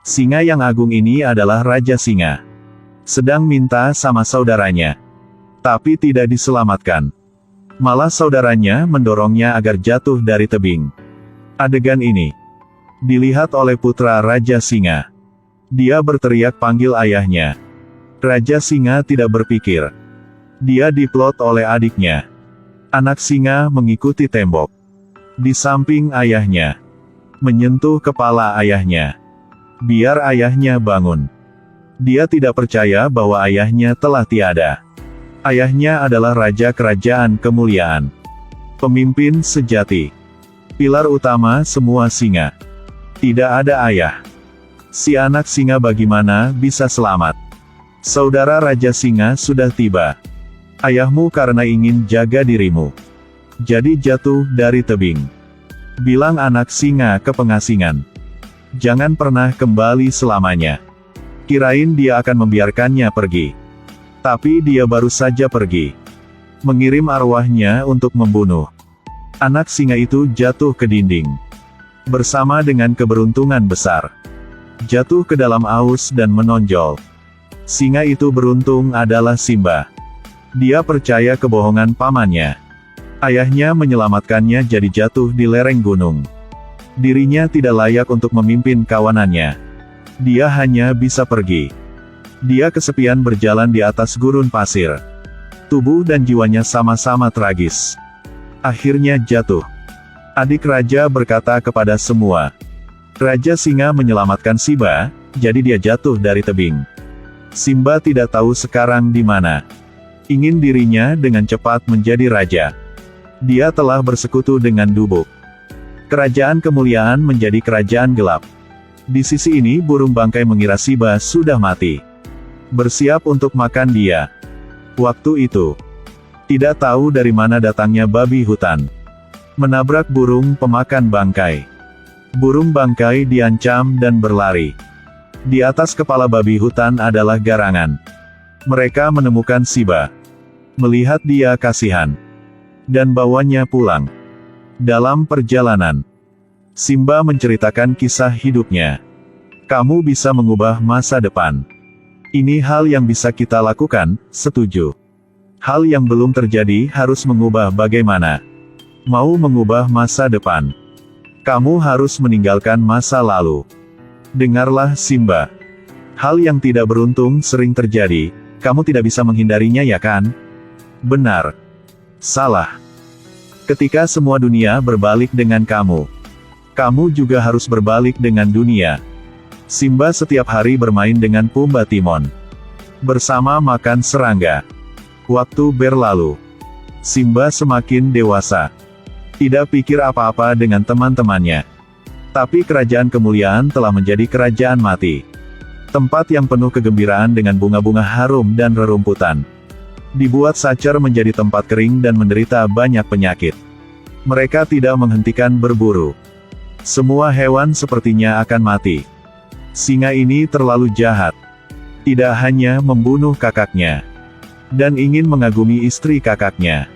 Singa yang agung ini adalah Raja Singa. Sedang minta sama saudaranya. Tapi tidak diselamatkan. Malah saudaranya mendorongnya agar jatuh dari tebing. Adegan ini dilihat oleh putra Raja Singa. Dia berteriak panggil ayahnya. Raja Singa tidak berpikir. Dia diplot oleh adiknya. Anak singa mengikuti tembok. Di samping ayahnya. Menyentuh kepala ayahnya. Biar ayahnya bangun. Dia tidak percaya bahwa ayahnya telah tiada. Ayahnya adalah Raja Kerajaan Kemuliaan. Pemimpin sejati. Pilar utama semua singa. Tidak ada ayah. Si anak singa bagaimana bisa selamat? Saudara Raja Singa sudah tiba. Ayahmu karena ingin jaga dirimu. Jadi jatuh dari tebing. Bilang anak singa ke pengasingan. Jangan pernah kembali selamanya. Kirain dia akan membiarkannya pergi. Tapi dia baru saja pergi. Mengirim arwahnya untuk membunuh. Anak singa itu jatuh ke dinding. Bersama dengan keberuntungan besar. Jatuh ke dalam aus dan menonjol. Singa itu beruntung adalah Simba. Dia percaya kebohongan pamannya. Ayahnya menyelamatkannya jadi jatuh di lereng gunung. Dirinya tidak layak untuk memimpin kawanannya. Dia hanya bisa pergi. Dia kesepian berjalan di atas gurun pasir. Tubuh dan jiwanya sama-sama tragis. Akhirnya jatuh. Adik raja berkata kepada semua. Raja Singa menyelamatkan Simba, jadi dia jatuh dari tebing. Simba tidak tahu sekarang di mana. Ingin dirinya dengan cepat menjadi raja. Dia telah bersekutu dengan Dubuk. Kerajaan Kemuliaan menjadi kerajaan gelap. Di sisi ini burung bangkai mengira Simba sudah mati. Bersiap untuk makan dia. Waktu itu, tidak tahu dari mana datangnya babi hutan. Menabrak burung pemakan bangkai. Burung bangkai diancam dan berlari. Di atas kepala babi hutan adalah garangan. Mereka menemukan Simba. Melihat dia kasihan. Dan bawanya pulang. Dalam perjalanan, Simba menceritakan kisah hidupnya. Kamu bisa mengubah masa depan. Ini hal yang bisa kita lakukan, setuju. Hal yang belum terjadi harus mengubah bagaimana. Mau mengubah masa depan. Kamu harus meninggalkan masa lalu. Dengarlah Simba. Hal yang tidak beruntung sering terjadi, kamu tidak bisa menghindarinya ya kan? Benar. Salah. Ketika semua dunia berbalik dengan kamu. Kamu juga harus berbalik dengan dunia. Simba setiap hari bermain dengan Pumba Timon. Bersama makan serangga. Waktu berlalu. Simba semakin dewasa. Tidak pikir apa-apa dengan teman-temannya. Tapi kerajaan kemuliaan telah menjadi kerajaan mati. Tempat yang penuh kegembiraan dengan bunga-bunga harum dan rerumputan. Dibuat Sacer menjadi tempat kering dan menderita banyak penyakit. Mereka tidak menghentikan berburu. Semua hewan sepertinya akan mati. Singa ini terlalu jahat. Tidak hanya membunuh kakaknya. Dan ingin mengagumi istri kakaknya.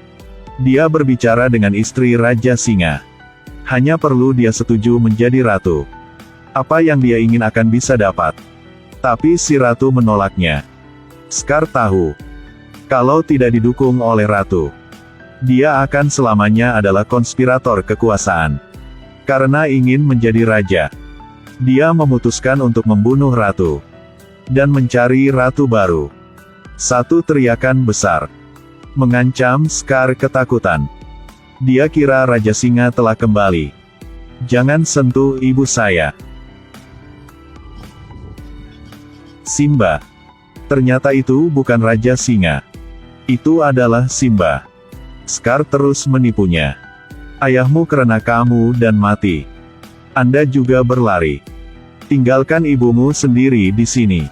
Dia berbicara dengan istri Raja Singa. Hanya perlu dia setuju menjadi ratu. Apa yang dia ingin akan bisa dapat. Tapi si ratu menolaknya. Scar tahu. Kalau tidak didukung oleh ratu. Dia akan selamanya adalah konspirator kekuasaan. Karena ingin menjadi raja. Dia memutuskan untuk membunuh ratu. Dan mencari ratu baru. Satu teriakan besar. Mengancam Scar ketakutan. Dia kira Raja Singa telah kembali. Jangan sentuh ibu saya. Simba. Ternyata itu bukan Raja Singa. Itu adalah Simba. Scar terus menipunya. Ayahmu karena kamu dan mati. Anda juga berlari. Tinggalkan ibumu sendiri di sini.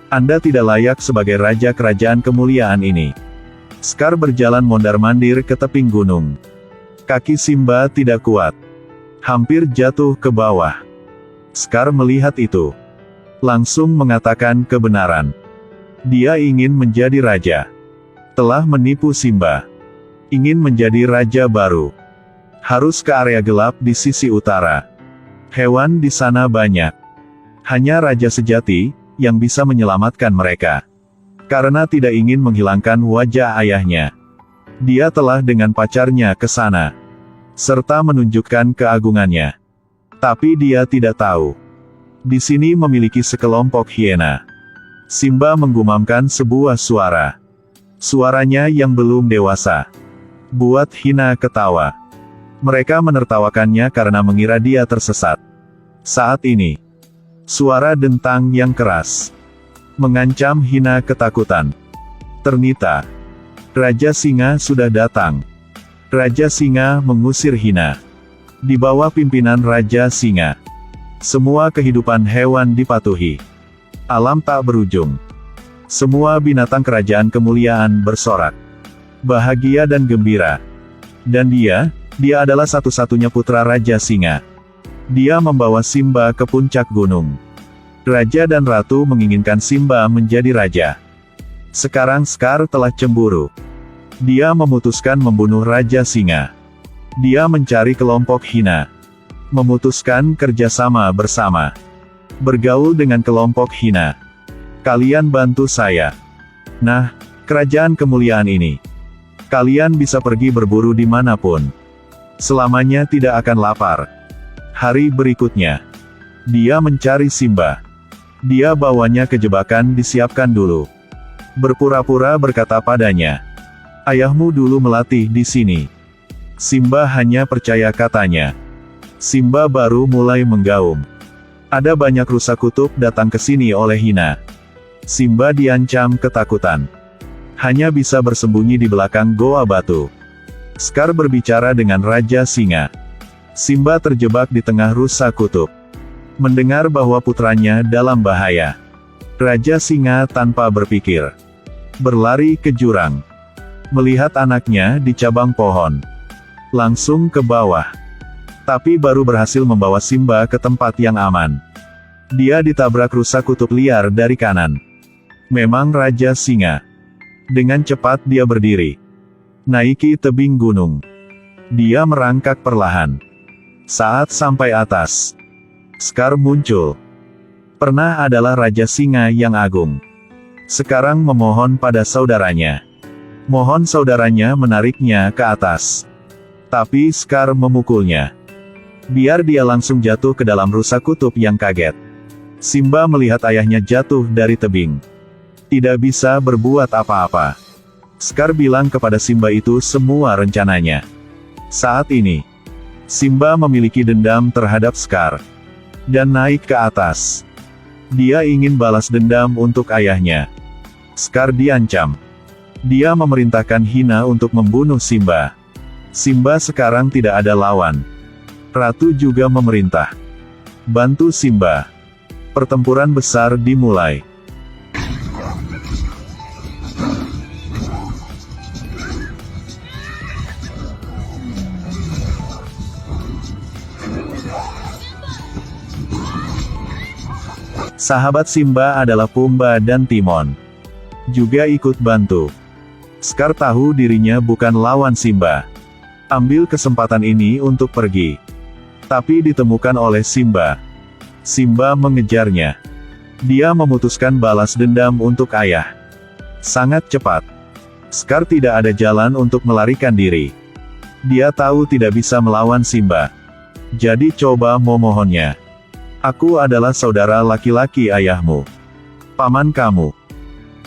Anda tidak layak sebagai raja kerajaan kemuliaan ini. Scar berjalan mondar-mandir ke tebing gunung. Kaki Simba tidak kuat. Hampir jatuh ke bawah. Scar melihat itu. Langsung mengatakan kebenaran. Dia ingin menjadi raja. Telah menipu Simba. Ingin menjadi raja baru. Harus ke area gelap di sisi utara. Hewan di sana banyak. Hanya raja sejati yang bisa menyelamatkan mereka. Karena tidak ingin menghilangkan wajah ayahnya, dia telah dengan pacarnya ke sana, serta menunjukkan keagungannya. Tapi dia tidak tahu, di sini memiliki sekelompok hiena. Simba menggumamkan sebuah suara. Suaranya yang belum dewasa buat Hina ketawa. Mereka menertawakannya karena mengira dia tersesat. Saat ini, suara dentang yang keras mengancam Hina ketakutan. Ternyata, Raja Singa sudah datang. Raja Singa mengusir Hina. Di bawah pimpinan Raja Singa, semua kehidupan hewan dipatuhi. Alam tak berujung. Semua binatang kerajaan kemuliaan bersorak, bahagia dan gembira. Dan dia adalah satu-satunya putra Raja Singa. Dia membawa Simba ke puncak gunung. Raja dan Ratu menginginkan Simba menjadi raja. Sekarang Scar telah cemburu. Dia memutuskan membunuh Raja Singa. Dia mencari kelompok Hina. Memutuskan kerjasama bersama. Bergaul dengan kelompok Hina. Kalian bantu saya. Nah, kerajaan kemuliaan ini. Kalian bisa pergi berburu dimanapun. Selamanya tidak akan lapar. Hari berikutnya, dia mencari Simba. Dia bawanya ke jebakan disiapkan dulu. Berpura-pura berkata padanya, "Ayahmu dulu melatih di sini." Simba hanya percaya katanya. Simba baru mulai menggaung. Ada banyak rusa kutub datang ke sini oleh Hina. Simba diancam ketakutan. Hanya bisa bersembunyi di belakang goa batu. Scar berbicara dengan Raja Singa. Simba terjebak di tengah rusa kutub. Mendengar bahwa putranya dalam bahaya, Raja Singa tanpa berpikir berlari ke jurang. Melihat anaknya di cabang pohon, langsung ke bawah. Tapi baru berhasil membawa Simba ke tempat yang aman. Dia ditabrak rusa kutub liar dari kanan. Memang Raja Singa. Dengan cepat dia berdiri. Naiki tebing gunung. Dia merangkak perlahan. Saat sampai atas, Scar muncul. Pernah adalah Raja Singa yang agung. Sekarang memohon pada saudaranya. Mohon saudaranya menariknya ke atas. Tapi Scar memukulnya. Biar dia langsung jatuh ke dalam rusa kutub yang kaget. Simba melihat ayahnya jatuh dari tebing. Tidak bisa berbuat apa-apa. Scar bilang kepada Simba itu semua rencananya. Saat ini, Simba memiliki dendam terhadap Scar. Dan naik ke atas. Dia ingin balas dendam untuk ayahnya. Scar diancam. Dia memerintahkan Hina untuk membunuh Simba. Simba sekarang tidak ada lawan. Ratu juga memerintah. Bantu Simba. Pertempuran besar dimulai. Sahabat Simba adalah Pumba dan Timon. Juga ikut bantu. Scar tahu dirinya bukan lawan Simba. Ambil kesempatan ini untuk pergi. Tapi ditemukan oleh Simba. Simba mengejarnya. Dia memutuskan balas dendam untuk ayah. Sangat cepat. Scar tidak ada jalan untuk melarikan diri. Dia tahu tidak bisa melawan Simba. Jadi coba memohonnya. Aku adalah saudara laki-laki ayahmu. Paman kamu.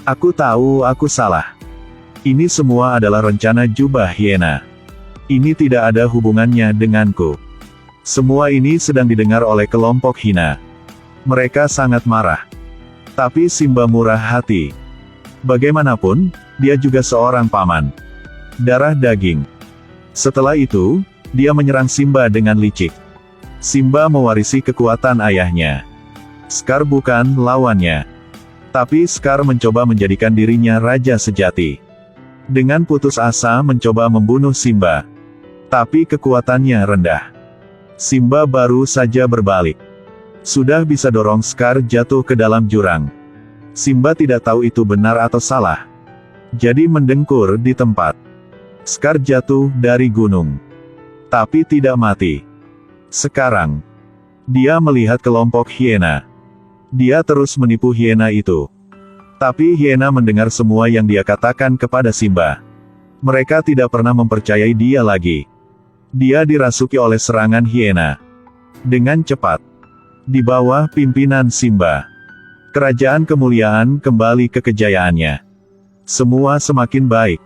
Aku tahu aku salah. Ini semua adalah rencana jubah hiena. Ini tidak ada hubungannya denganku. Semua ini sedang didengar oleh kelompok Hina. Mereka sangat marah. Tapi Simba murah hati. Bagaimanapun, dia juga seorang paman. Darah daging. Setelah itu, dia menyerang Simba dengan licik. Simba mewarisi kekuatan ayahnya. Scar bukan lawannya. Tapi Scar mencoba menjadikan dirinya raja sejati. Dengan putus asa mencoba membunuh Simba. Tapi kekuatannya rendah. Simba baru saja berbalik. Sudah bisa dorong Scar jatuh ke dalam jurang. Simba tidak tahu itu benar atau salah. Jadi mendengkur di tempat. Scar jatuh dari gunung. Tapi tidak mati. Sekarang, dia melihat kelompok hiena. Dia terus menipu hiena itu. Tapi hiena mendengar semua yang dia katakan kepada Simba. Mereka tidak pernah mempercayai dia lagi. Dia dirasuki oleh serangan hiena. Dengan cepat. Di bawah pimpinan Simba, kerajaan kemuliaan kembali ke kejayaannya. Semua semakin baik.